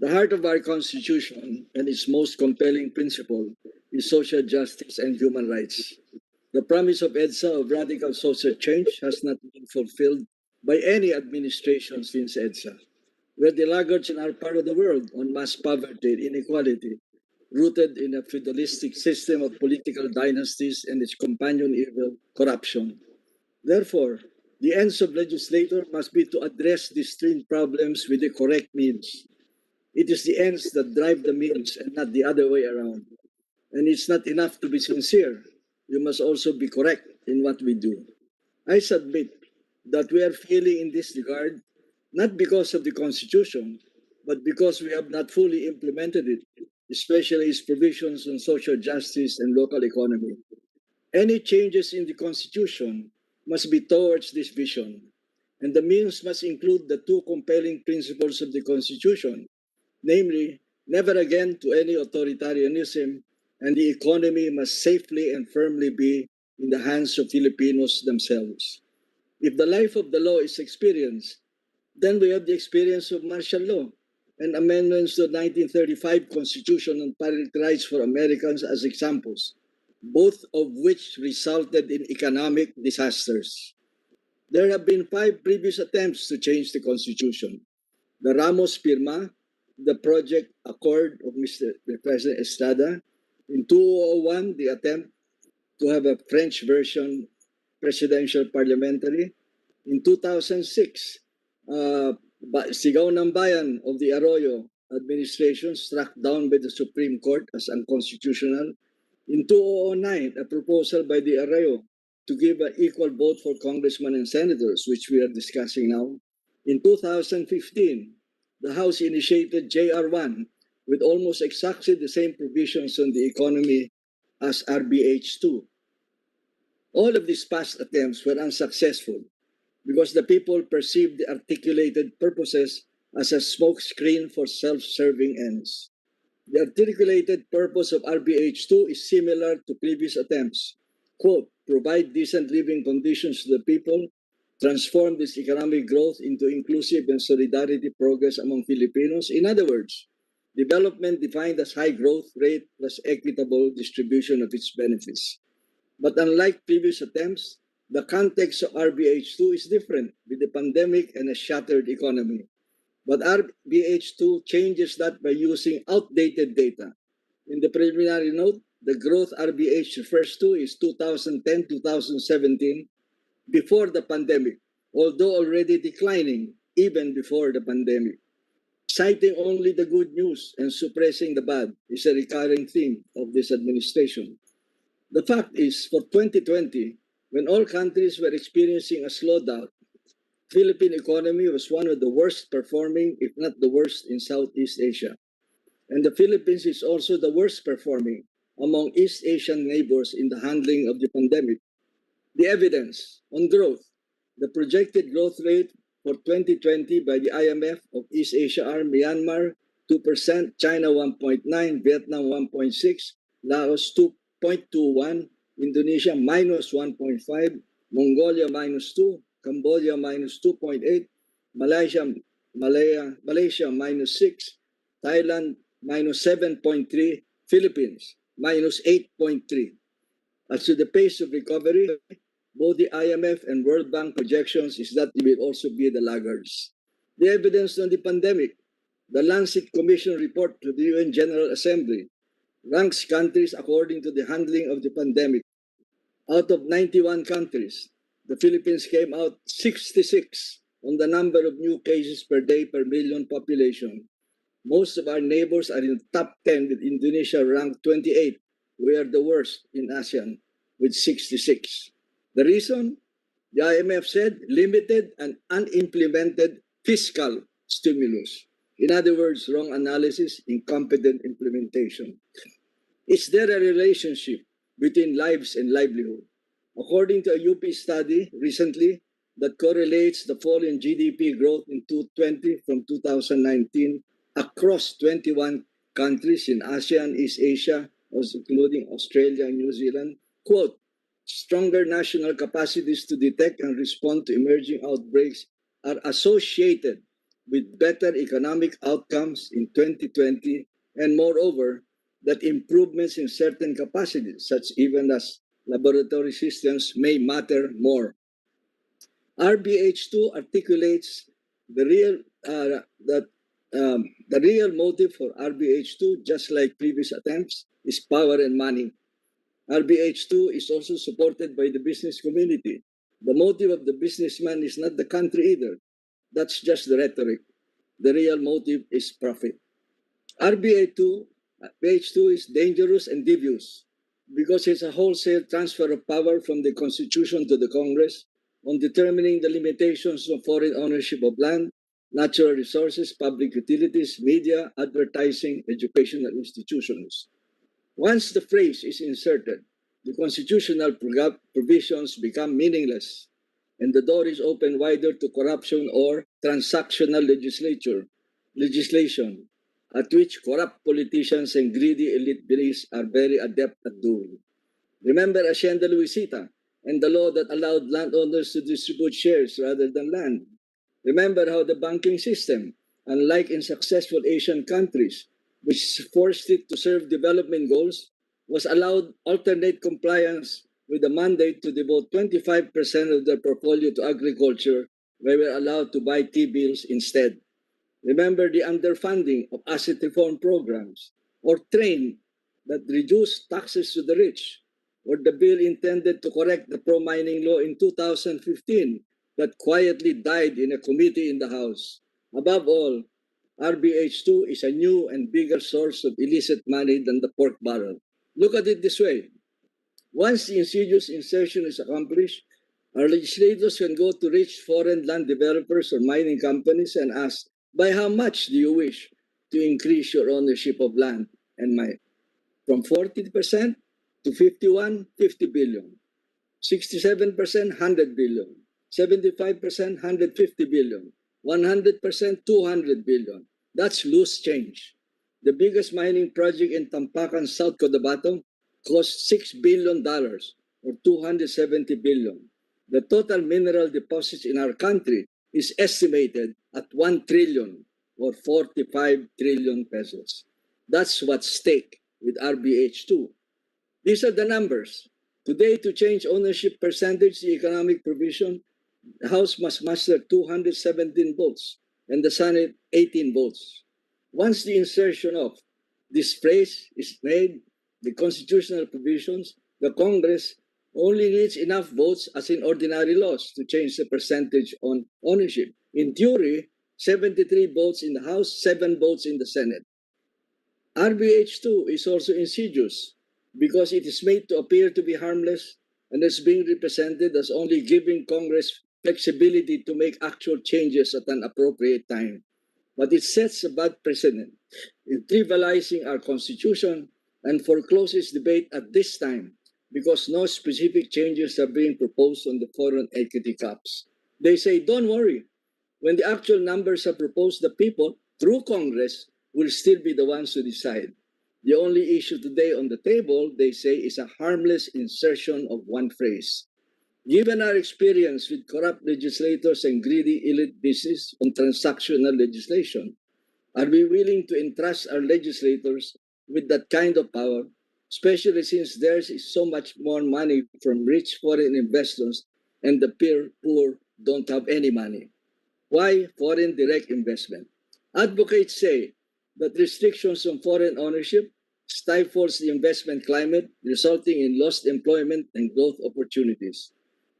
The heart of our Constitution and its most compelling principle is social justice and human rights. The promise of EDSA of radical social change has not been fulfilled by any administration since EDSA. We're the laggards in our part of the world on mass poverty and inequality, rooted in a feudalistic system of political dynasties and its companion evil, corruption. Therefore, the ends of legislator must be to address these twin problems with the correct means. It is the ends that drive the means and not the other way around. And it's not enough to be sincere. You must also be correct in what we do. I submit that we are failing in this regard, not because of the Constitution, but because we have not fully implemented it, especially its provisions on social justice and local economy. Any changes in the Constitution must be towards this vision, and the means must include the two compelling principles of the Constitution, namely, never again to any authoritarianism, and the economy must safely and firmly be in the hands of Filipinos themselves. If the life of the law is experienced, then we have the experience of martial law and amendments to the 1935 Constitution on parental rights for Americans as examples, both of which resulted in economic disasters. There have been 5 previous attempts to change the Constitution. The Ramos Pirma, the Project Accord of Mr. President Estrada. In 2001, the attempt to have a French version presidential parliamentary. In 2006, Sigaw ng Bayan of the Arroyo administration struck down by the Supreme Court as unconstitutional. In 2009, a proposal by the Arroyo to give an equal vote for congressmen and senators, which we are discussing now. In 2015, the House initiated JR1 with almost exactly the same provisions on the economy as RBH2. All of these past attempts were unsuccessful because the people perceived the articulated purposes as a smokescreen for self-serving ends. The articulated purpose of RBH2 is similar to previous attempts. Quote, provide decent living conditions to the people, transform this economic growth into inclusive and solidarity progress among Filipinos. In other words, development defined as high growth rate plus equitable distribution of its benefits. But unlike previous attempts, the context of RBH2 is different with the pandemic and a shattered economy. But RBH2 changes that by using outdated data. In the preliminary note, the growth RBH refers to is 2010-2017, before the pandemic, although already declining even before the pandemic. Citing only the good news and suppressing the bad is a recurring theme of this administration. The fact is, for 2020, when all countries were experiencing a slowdown, Philippine economy was one of the worst performing, if not the worst, in Southeast Asia. And the Philippines is also the worst performing among East Asian neighbors in the handling of the pandemic. The evidence on growth, the projected growth rate for 2020 by the IMF of East Asia are Myanmar 2%, China 1.9%, Vietnam 1.6%, Laos 2.21%, Indonesia minus 1.5%, Mongolia minus 2%, Cambodia minus 2.8%, Malaysia minus 6%, Thailand minus 7.3%, Philippines minus 8.3%. As to the pace of recovery, both the IMF and World Bank projections is that it will also be the laggards. The evidence on the pandemic, the Lancet Commission report to the UN General Assembly ranks countries according to the handling of the pandemic. Out of 91 countries, the Philippines came out 66 on the number of new cases per day per million population. Most of our neighbors are in the top 10 with Indonesia ranked 28. We are the worst in ASEAN with 66. The reason? The IMF said limited and unimplemented fiscal stimulus. In other words, wrong analysis, incompetent implementation. Is there a relationship between lives and livelihood? According to a UP study recently that correlates the fall in GDP growth in 2020 from 2019 across 21 countries in ASEAN, East Asia, including Australia and New Zealand, quote, stronger national capacities to detect and respond to emerging outbreaks are associated with better economic outcomes in 2020, and moreover, that improvements in certain capacities, such even as laboratory systems, may matter more. RBH2 articulates the real that the real motive for RBH2, just like previous attempts, is power and money. RBH2 is also supported by the business community. The motive of the businessman is not the country either. That's just the rhetoric. The real motive is profit. RBA2, RBH2 is dangerous and devious because it's a wholesale transfer of power from the Constitution to the Congress on determining the limitations of foreign ownership of land, natural resources, public utilities, media, advertising, educational institutions. Once the phrase is inserted, the constitutional provisions become meaningless, and the door is open wider to corruption or transactional legislation, at which corrupt politicians and greedy elite beliefs are very adept at doing. Remember Hacienda Luisita and the law that allowed landowners to distribute shares rather than land. Remember how the banking system, unlike in successful Asian countries, which forced it to serve development goals, was allowed alternate compliance with the mandate to devote 25% of their portfolio to agriculture, where we were allowed to buy T-bills instead. Remember the underfunding of asset reform programs, or TRAIN that reduced taxes to the rich, or the bill intended to correct the pro-mining law in 2015 that quietly died in a committee in the House. Above all, RBH2 is a new and bigger source of illicit money than the pork barrel. Look at it this way. Once the insidious insertion is accomplished, our legislators can go to rich foreign land developers or mining companies and ask, by how much do you wish to increase your ownership of land and mine? From 40% to 51, 50 billion. 67%, 100 billion. 75%, 150 billion. 100%, 200 billion. That's loose change. The biggest mining project in Tampakan, South Cotabato, cost $6 billion or 270 billion. The total mineral deposits in our country is estimated at 1 trillion or 45 trillion pesos. That's what's stake with RBH2. These are the numbers. Today, to change ownership percentage, the economic provision, the House must muster 217 votes and the Senate 18 votes. Once the insertion of this phrase is made, the constitutional provisions, the Congress only needs enough votes as in ordinary laws to change the percentage on ownership. In theory, 73 votes in the House, 7 votes in the Senate. RBH2 is also insidious because it is made to appear to be harmless and is being represented as only giving Congress flexibility to make actual changes at an appropriate time. But it sets a bad precedent in trivializing our Constitution and forecloses debate at this time because no specific changes are being proposed on the foreign equity caps. They say, don't worry, when the actual numbers are proposed, the people, through Congress, will still be the ones to decide. The only issue today on the table, they say, is a harmless insertion of one phrase. Given our experience with corrupt legislators and greedy elite business on transactional legislation, are we willing to entrust our legislators with that kind of power, especially since theirs is so much more money from rich foreign investors and the poor don't have any money? Why foreign direct investment? Advocates say that restrictions on foreign ownership stifles the investment climate, resulting in lost employment and growth opportunities,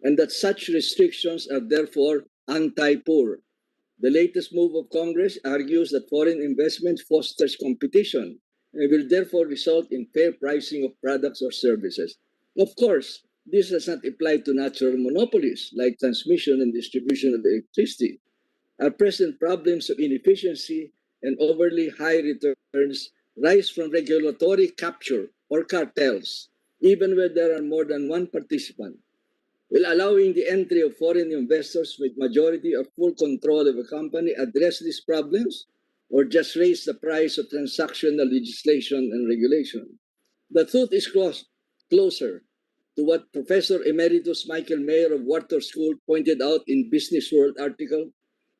and that such restrictions are therefore anti-poor. The latest move of Congress argues that foreign investment fosters competition and will therefore result in fair pricing of products or services. Of course, this does not apply to natural monopolies like transmission and distribution of electricity. Our present problems of inefficiency and overly high returns rise from regulatory capture or cartels, even where there are more than one participant. Will allowing the entry of foreign investors with majority or full control of a company address these problems, or just raise the price of transactional legislation and regulation? The truth is closer to what Professor Emeritus Michael Mayer of Wharton School pointed out in Business World article.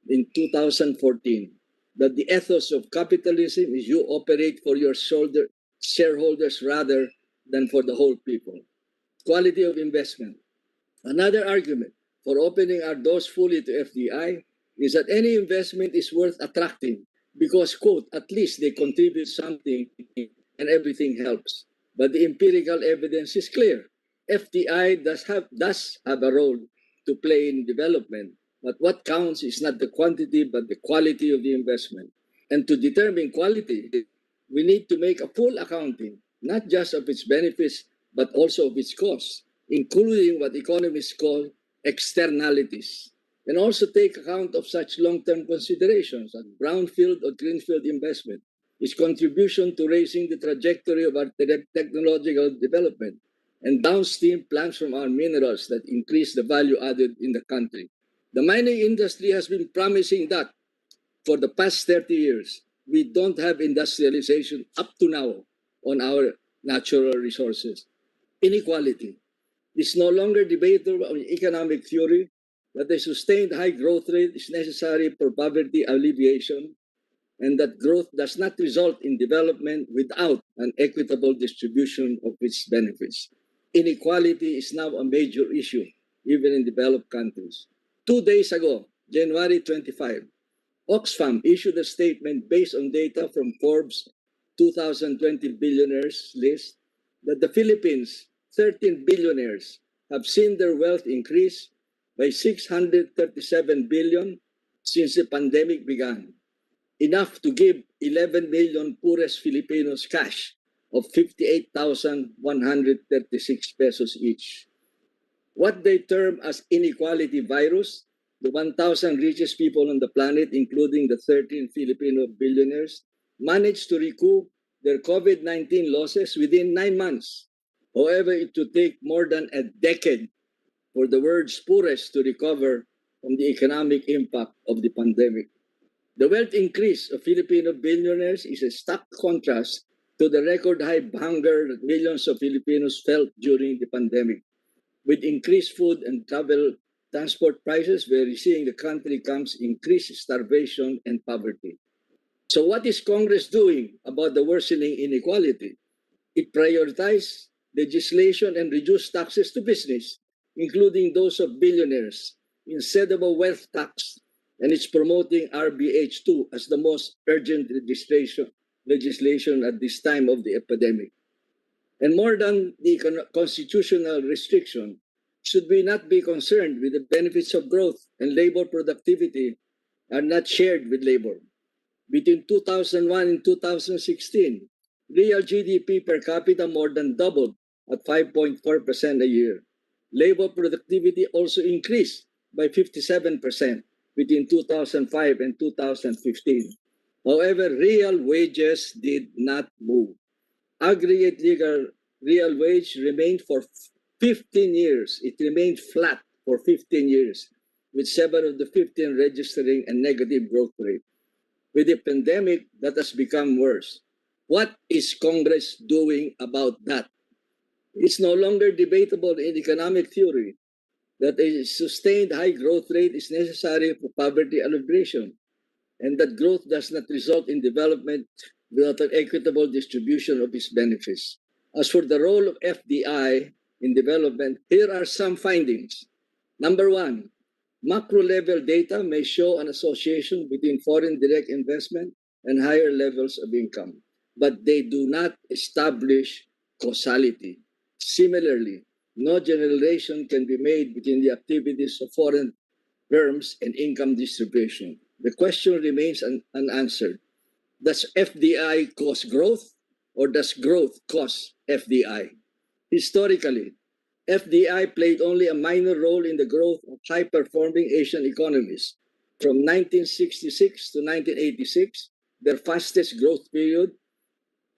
in 2014 that the ethos of capitalism is you operate for your shareholders rather than for the whole people. Quality of investment. Another argument for opening our doors fully to FDI is that any investment is worth attracting because, quote, at least they contribute something and everything helps. But the empirical evidence is clear. FDI does have a role to play in development, but what counts is not the quantity but the quality of the investment. And to determine quality, we need to make a full accounting, not just of its benefits, but also of its costs, including what economists call externalities, and also take account of such long-term considerations like brownfield or greenfield investment, its contribution to raising the trajectory of our technological development, and downstream plants from our minerals that increase the value added in the country. The mining industry has been promising that for the past 30 years. We don't have industrialization up to now on our natural resources. Inequality. It's no longer debatable on economic theory that a sustained high growth rate is necessary for poverty alleviation and that growth does not result in development without an equitable distribution of its benefits. Inequality is now a major issue, even in developed countries. 2 days ago, January 25, Oxfam issued a statement based on data from Forbes' 2020 billionaires list that the Philippines' 13 billionaires have seen their wealth increase by 637 billion since the pandemic began, enough to give 11 million poorest Filipinos cash of 58,136 pesos each. What they term as inequality virus, the 1,000 richest people on the planet, including the 13 Filipino billionaires, managed to recoup their COVID-19 losses within 9 months. However, it would take more than a decade for the world's poorest to recover from the economic impact of the pandemic. The wealth increase of Filipino billionaires is a stark contrast to the record high hunger that millions of Filipinos felt during the pandemic. With increased food and travel transport prices, we're seeing the country comes increased starvation and poverty. So what is Congress doing about the worsening inequality? It prioritized legislation and reduced taxes to business, including those of billionaires, instead of a wealth tax, and it's promoting RBH2 as the most urgent legislation at this time of the epidemic. And more than the constitutional restriction, should we not be concerned with the benefits of growth and labor productivity are not shared with labor? Between 2001 and 2016, real GDP per capita more than doubled at 5.4% a year. Labor productivity also increased by 57% between 2005 and 2015. However, real wages did not move. Aggregate real wage remained for 15 years. It remained flat for 15 years, with 7 of the 15 registering a negative growth rate. With the pandemic, that has become worse. What is Congress doing about that? It's no longer debatable in economic theory that a sustained high growth rate is necessary for poverty alleviation, and that growth does not result in development without an equitable distribution of its benefits. As for the role of FDI in development, here are some findings. Number one, macro level data may show an association between foreign direct investment and higher levels of income, but they do not establish causality. Similarly, no generalization can be made between the activities of foreign firms and income distribution. The question remains unanswered. Does FDI cause growth or does growth cause FDI? Historically, FDI played only a minor role in the growth of high-performing Asian economies. From 1966 to 1986, their fastest growth period,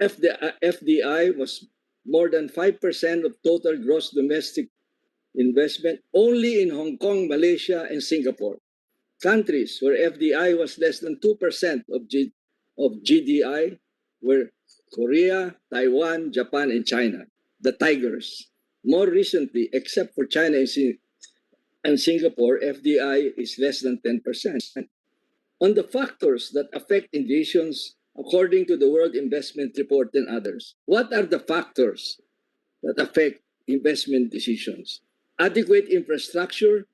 FDI was more than 5% of total gross domestic investment only in Hong Kong, Malaysia, and Singapore. Countries where FDI was less than 2% of GDI were Korea, Taiwan, Japan, and China, the tigers. More recently, except for China and Singapore, FDI is less than 10%. on the factors that affect invasions according to the World Investment Report and others. What are the factors that affect investment decisions? Adequate infrastructure,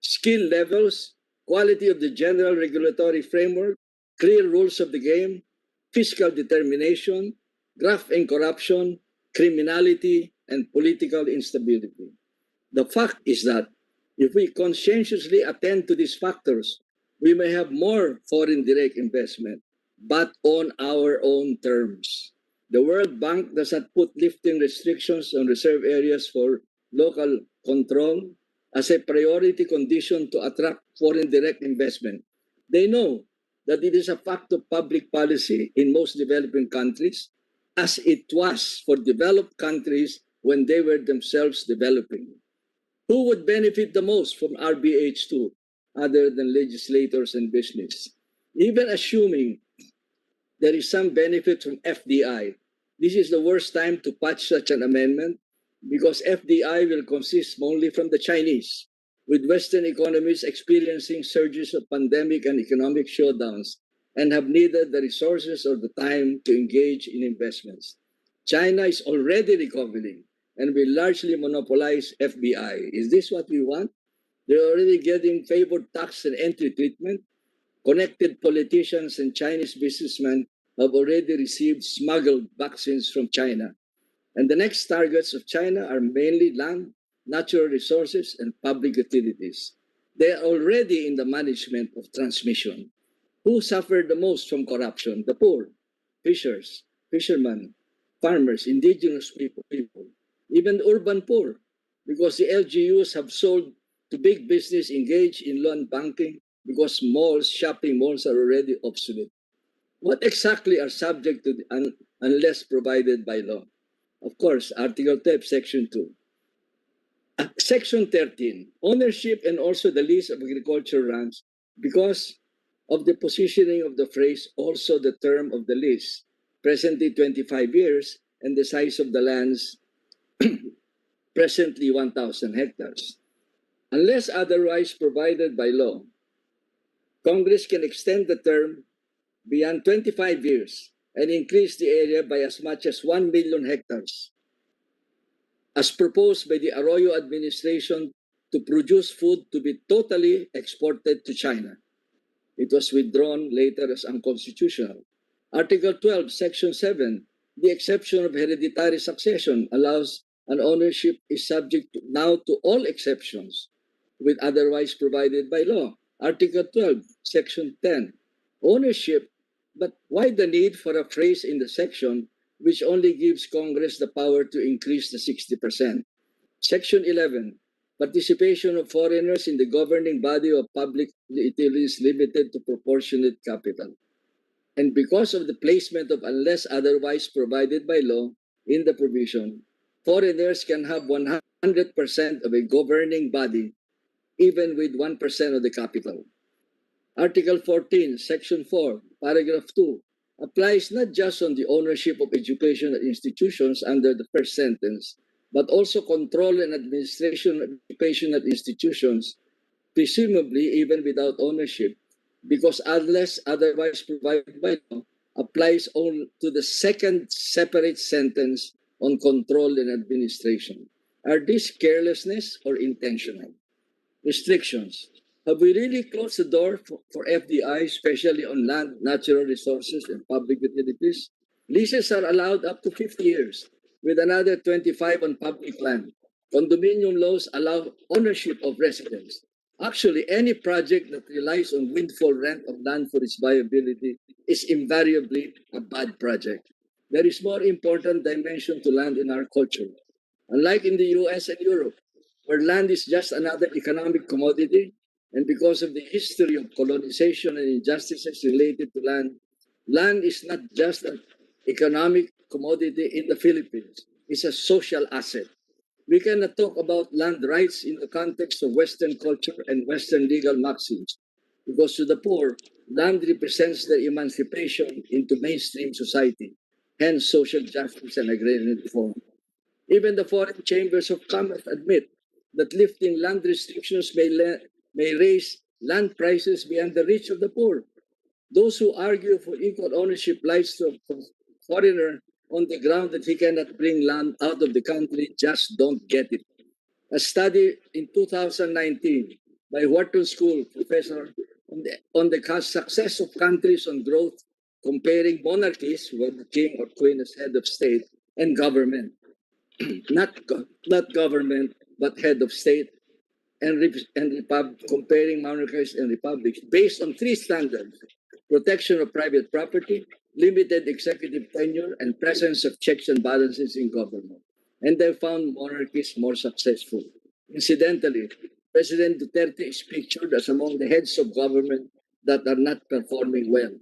skill levels, quality of the general regulatory framework, clear rules of the game, fiscal determination, graft and corruption, criminality, and political instability. The fact is that if we conscientiously attend to these factors, we may have more foreign direct investment, but on our own terms. The World Bank does not put lifting restrictions on reserve areas for local control as a priority condition to attract foreign direct investment. They know that it is a fact of public policy in most developing countries, as it was for developed countries when they were themselves developing. Who would benefit the most from RBH2 other than legislators and business? Even assuming there is some benefit from FDI, this is the worst time to patch such an amendment because FDI will consist only from the Chinese, with Western economies experiencing surges of pandemic and economic shutdowns and have neither the resources or the time to engage in investments. China is already recovering and will largely monopolize FBI. Is this what we want? They're already getting favored tax and entry treatment. Connected politicians and Chinese businessmen have already received smuggled vaccines from China. And the next targets of China are mainly land, natural resources, and public utilities. They are already in the management of transmission. Who suffered the most from corruption? The poor, fishermen, farmers, indigenous people, even urban poor, because the LGUs have sold to big business engaged in loan banking because malls, shopping malls are already obsolete. What exactly are subject to the unless provided by law? Of course, Article 12, Section 2. Section 13, ownership and also the lease of agricultural lands, because of the positioning of the phrase, also the term of the lease, presently 25 years, and the size of the lands, presently 1,000 hectares. Unless otherwise provided by law, Congress can extend the term beyond 25 years and increase the area by as much as 1 million hectares, as proposed by the Arroyo administration to produce food to be totally exported to China. It was withdrawn later as unconstitutional. Article 12, Section 7, the exception of hereditary succession allows an ownership is subject now to all exceptions with otherwise provided by law. Article 12, Section 10, ownership, but why the need for a phrase in the section which only gives Congress the power to increase the 60%? Section 11, participation of foreigners in the governing body of public utilities limited to proportionate capital. And because of the placement of unless otherwise provided by law in the provision, foreigners can have 100% of a governing body even with 1% of the capital. Article 14, Section 4, Paragraph 2 applies not just on the ownership of educational institutions under the first sentence, but also control and administration of educational institutions, presumably even without ownership, because unless otherwise provided by law, applies only to the second separate sentence on control and administration. Are these carelessness or intentional? Restrictions. Have we really closed the door for FDI, especially on land, natural resources, and public utilities? Leases are allowed up to 50 years, with another 25 on public land. Condominium laws allow ownership of residents. Actually, any project that relies on windfall rent of land for its viability is invariably a bad project. There is more important dimension to land in our culture. Unlike in the US and Europe, where land is just another economic commodity, and because of the history of colonization and injustices related to land, land is not just an economic commodity in the Philippines, it's a social asset. We cannot talk about land rights in the context of Western culture and Western legal maxims, because to the poor, land represents their emancipation into mainstream society, hence social justice and agrarian reform. Even the foreign chambers of commerce admit that lifting land restrictions may raise land prices beyond the reach of the poor. Those who argue for equal ownership rights to a foreigner on the ground that he cannot bring land out of the country just don't get it. A study in 2019 by Wharton School professor on the success of countries on growth, comparing monarchies where the king or queen is head of state and government, not government but head of state and comparing monarchies and republics based on three standards: protection of private property, limited executive tenure, and presence of checks and balances in government. And they found monarchies more successful. Incidentally, President Duterte is pictured as among the heads of government that are not performing well.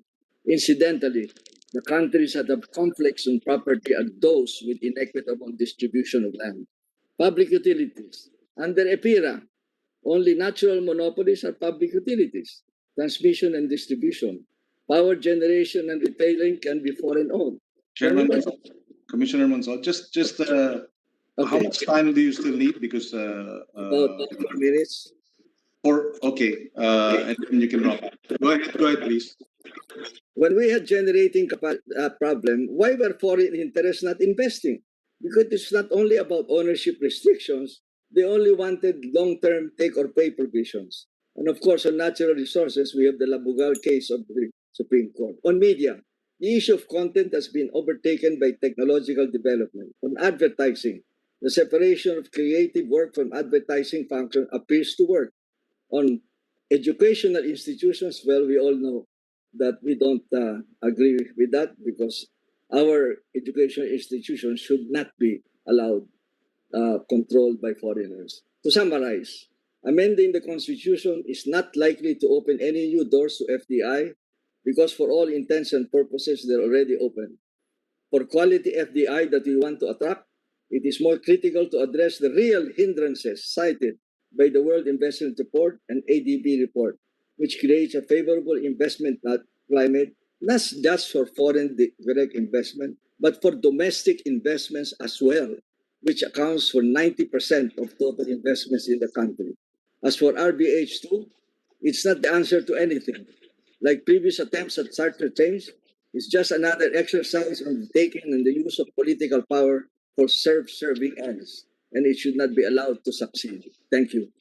Incidentally, the countries that have conflicts on property are those with inequitable distribution of land. Public utilities. Under EPIRA, only natural monopolies are public utilities, transmission and distribution. Power generation and retailing can be foreign owned. Chairman Monsod, Commissioner Monsod, how much time do you still need? Because About 4 minutes. and then you can wrap up. Go ahead, please. When we had generating problem, why were foreign interests not investing? Because it's not only about ownership restrictions, they only wanted long-term take-or-pay provisions. And of course, on natural resources, we have the Labugal case of the Supreme Court. On media, the issue of content has been overtaken by technological development. On advertising, the separation of creative work from advertising function appears to work. On educational institutions, well, we all know that we don't agree with that because our educational institutions should not be allowed controlled by foreigners. To summarize, amending the Constitution is not likely to open any new doors to FDI because for all intents and purposes, they're already open. For quality FDI that we want to attract, it is more critical to address the real hindrances cited by the World Investment Report and ADB report, which creates a favorable investment climate, not just for foreign direct investment, but for domestic investments as well, which accounts for 90% of total investments in the country. As for RBH2, it's not the answer to anything. Like previous attempts at charter change, it's just another exercise on taking and the use of political power for self-serving ends, and it should not be allowed to succeed. Thank you.